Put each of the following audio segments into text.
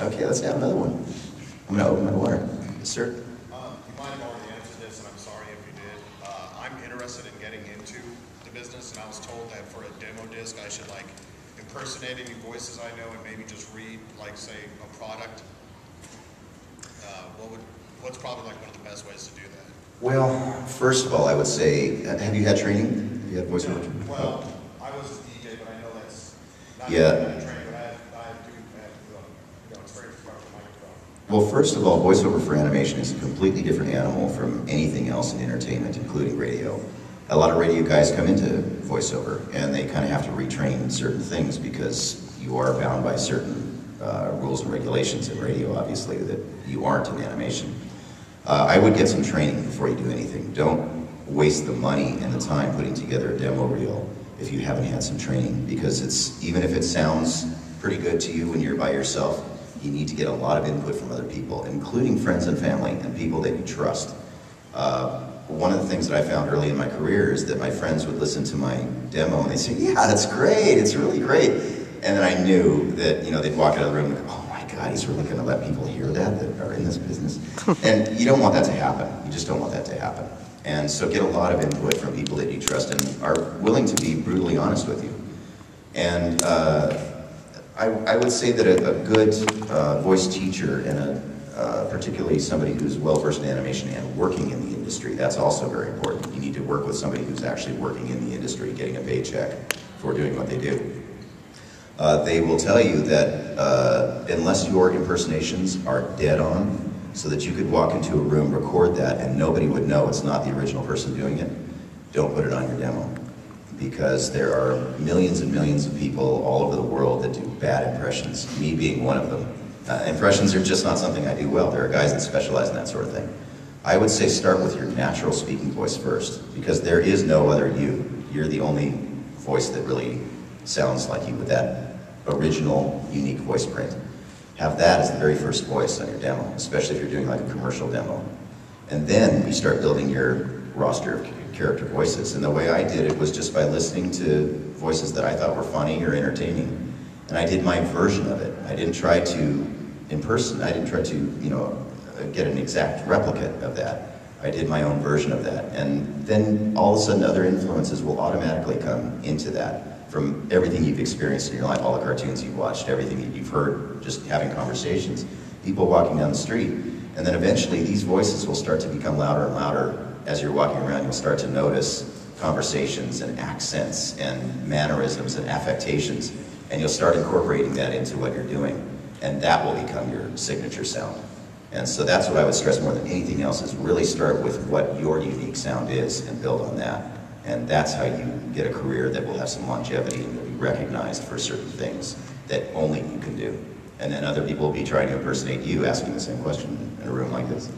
Okay, let's have another one. I'm going to open my water. Yes, sir? You might have already answered this, and I'm sorry if you did. I'm interested in getting into the business, and I was told that for a demo disc, I should like impersonate any voices I know and maybe just read, like, say, a product. What's probably like one of the best ways to do that? Well, first of all, I would say, have you had training? Have you had voiceover training? Well, I was a DJ, but I know that's not yeah. training, but I do experience in front of the microphone. Well, first of all, voiceover for animation is a completely different animal from anything else in entertainment, including radio. A lot of radio guys come into voiceover, and they kind of have to retrain certain things because you are bound by certain rules and regulations in radio, obviously, that you aren't in animation. I would get some training before you do anything. Don't waste the money and the time putting together a demo reel if you haven't had some training, because it's, even if it sounds pretty good to you when you're by yourself, you need to get a lot of input from other people, including friends and family and people that you trust. One of the things that I found early in my career is that my friends would listen to my demo and they'd say, yeah, that's great, it's really great. And then I knew that, you know, they'd walk out of the room and go, oh my God, he's really gonna let people hear that are in this business. And you don't want that to happen. You just don't want that to happen. And so get a lot of input from people that you trust and are willing to be brutally honest with you. And I would say that a good voice teacher and particularly somebody who's well-versed in animation and working in the industry, that's also very important. You need to work with somebody who's actually working in the industry, getting a paycheck for doing what they do. They will tell you that unless your impersonations are dead on, so that you could walk into a room, record that, and nobody would know it's not the original person doing it, don't put it on your demo. Because there are millions and millions of people all over the world that do bad impressions, me being one of them. Impressions are just not something I do well. There are guys that specialize in that sort of thing. I would say start with your natural speaking voice first, because there is no other you. You're the only voice that really sounds like you with that original, unique voice print. Have that as the very first voice on your demo, especially if you're doing like a commercial demo. And then you start building your roster of character voices. And the way I did it was just by listening to voices that I thought were funny or entertaining. And I did my version of it. I didn't try to I didn't try to, you know, get an exact replica of that. I did my own version of that. And then all of a sudden other influences will automatically come into that from everything you've experienced in your life, all the cartoons you've watched, everything that you've heard, just having conversations, people walking down the street. And then eventually these voices will start to become louder and louder. As you're walking around, you'll start to notice conversations and accents and mannerisms and affectations, and you'll start incorporating that into what you're doing. And that will become your signature sound. And so that's what I would stress more than anything else, is really start with what your unique sound is and build on that. And that's how you get a career that will have some longevity and you'll be recognized for certain things that only you can do. And then other people will be trying to impersonate you, asking the same question in a room like this.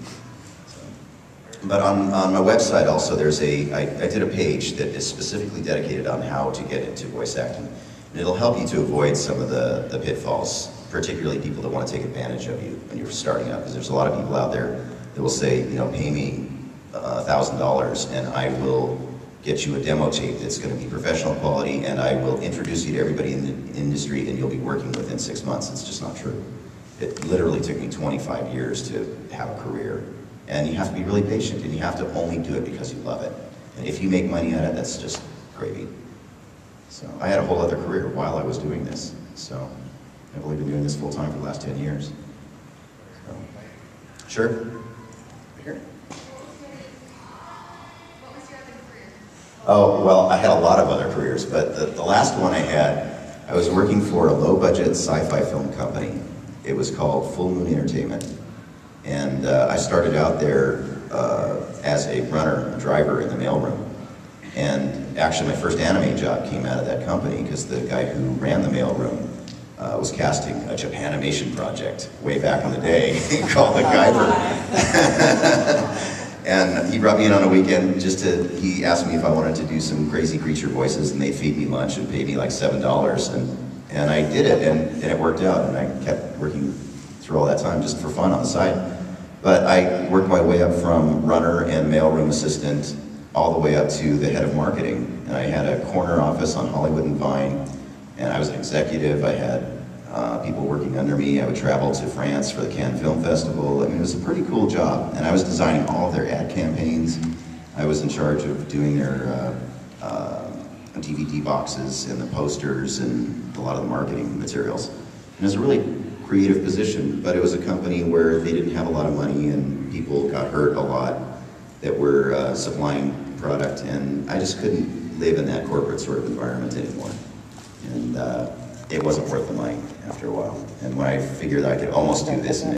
But on my website also, I did a page that is specifically dedicated on how to get into voice acting. And it'll help you to avoid some of the pitfalls, particularly people that want to take advantage of you when you're starting out. Because there's a lot of people out there that will say, you know, pay me $1,000 and I will get you a demo tape that's going to be professional quality and I will introduce you to everybody in the industry and you'll be working within 6 months. It's just not true. It literally took me 25 years to have a career. And you have to be really patient, and you have to only do it because you love it. And if you make money at it, that's just gravy. So I had a whole other career while I was doing this. So I've only been doing this full time for the last 10 years. So, sure. Here. What was your other career? Oh, well, I had a lot of other careers, but the last one I had, I was working for a low-budget sci-fi film company. It was called Full Moon Entertainment. And I started out there as a runner, a driver in the mailroom. And actually my first anime job came out of that company because the guy who ran the mailroom was casting a Japanimation project way back in the day called The Guyver. And he brought me in on a weekend he asked me if I wanted to do some crazy creature voices, and they'd feed me lunch and pay me like $7. And I did it, and it worked out, and I kept working through all that time just for fun on the side. But I worked my way up from runner and mailroom assistant all the way up to the head of marketing. And I had a corner office on Hollywood and Vine, and I was an executive. I had people working under me. I would travel to France for the Cannes Film Festival. I mean, it was a pretty cool job. And I was designing all of their ad campaigns. I was in charge of doing their DVD boxes and the posters and a lot of the marketing materials. And it was a really creative position, but it was a company where they didn't have a lot of money and people got hurt a lot that were supplying product, and I just couldn't live in that corporate sort of environment anymore. And it wasn't worth the money after a while. And when I figured I could almost do this and